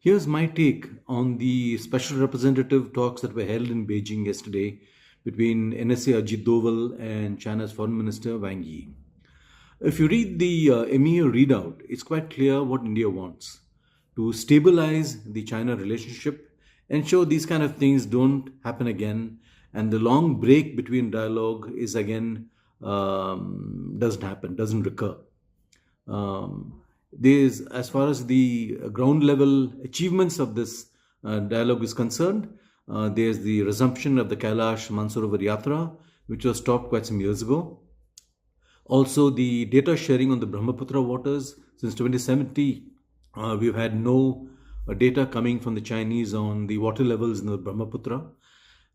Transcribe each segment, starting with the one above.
Here's my take on the special representative talks that were held in Beijing yesterday between NSA Ajit Doval and China's Foreign Minister Wang Yi. If you read the EMEA readout, it's quite clear what India wants to stabilize the China relationship, ensure these kind of things don't happen again, and the long break between dialogue is again doesn't happen, doesn't recur. There's, as far as the ground level achievements of this dialogue is concerned, there's the resumption of the Kailash Mansarovar Yatra, which was stopped quite some years ago. Also, the data sharing on the Brahmaputra waters. Since 2017, we've had no data coming from the Chinese on the water levels in the Brahmaputra.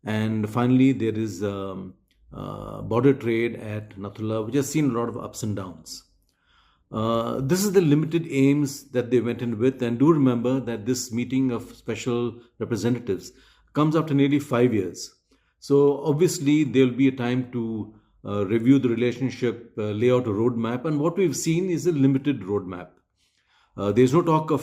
And finally, there is border trade at Nathula, which has seen a lot of ups and downs. This is the limited aims that they went in with. And do remember that this meeting of special representatives comes after nearly 5 years. So obviously, there'll be a time to review the relationship, lay out a roadmap. And what we've seen is a limited roadmap. There's no talk of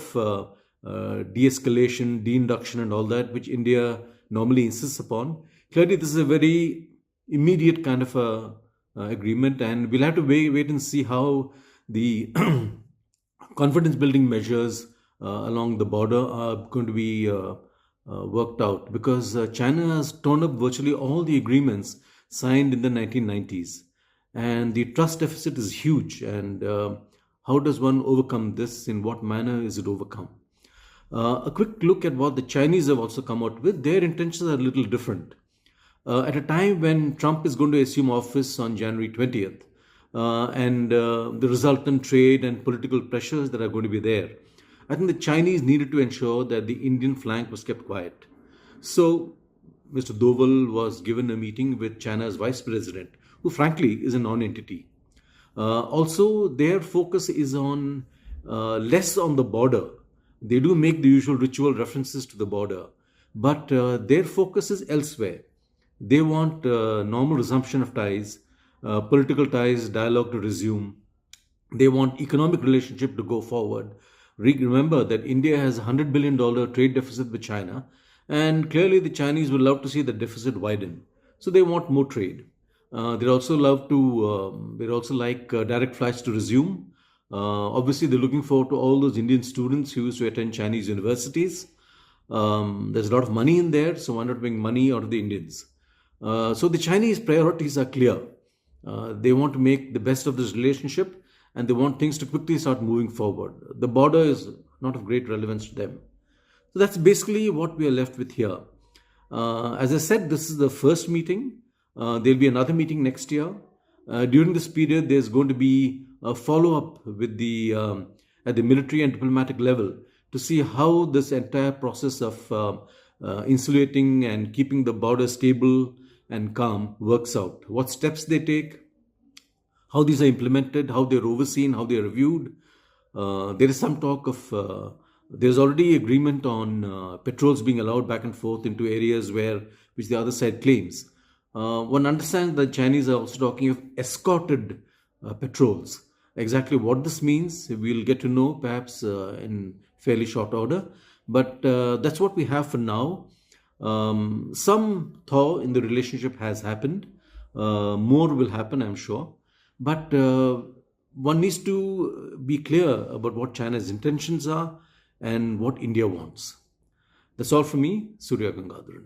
de-escalation, de-induction and all that, which India normally insists upon. Clearly, this is a very immediate kind of agreement, and we'll have to wait and see how the confidence building measures along the border are going to be worked out, because China has torn up virtually all the agreements signed in the 1990s, and the trust deficit is huge. And how does one overcome this? In what manner is it overcome? A quick look at what the Chinese have also come out with. Their intentions are a little different. At a time when Trump is going to assume office on January 20th, and the resultant trade and political pressures that are going to be there, I think the Chinese needed to ensure that the Indian flank was kept quiet. So Mr. Doval was given a meeting with China's vice president, who frankly is a non-entity. Also, their focus is on less on the border. They do make the usual ritual references to the border, but their focus is elsewhere. They want normal resumption of ties, political ties, dialogue to resume. They want economic relationship to go forward. Remember that India has a $100 billion trade deficit with China, and clearly the Chinese would love to see the deficit widen. So they want more trade. They'd also like direct flights to resume. Obviously, they're looking forward to all those Indian students who used to attend Chinese universities. There's a lot of money in there, so why not bring money out of the Indians? So the Chinese priorities are clear. They want to make the best of this relationship, and they want things to quickly start moving forward. The border is not of great relevance to them. So that's basically what we are left with here. As I said, this is the first meeting. There'll be another meeting next year. During this period, there's going to be a follow-up with at the military and diplomatic level to see how this entire process of insulating and keeping the border stable and calm works out. What steps they take, how these are implemented, how they're overseen, how they're reviewed. There is some talk of there's already agreement on patrols being allowed back and forth into areas which the other side claims. One understands that Chinese are also talking of escorted patrols. Exactly what this means, we'll get to know perhaps in fairly short order. But that's what we have for now. Some thaw in the relationship has happened. More will happen, I'm sure. But one needs to be clear about what China's intentions are and what India wants. That's all from me, Surya Gangadharan.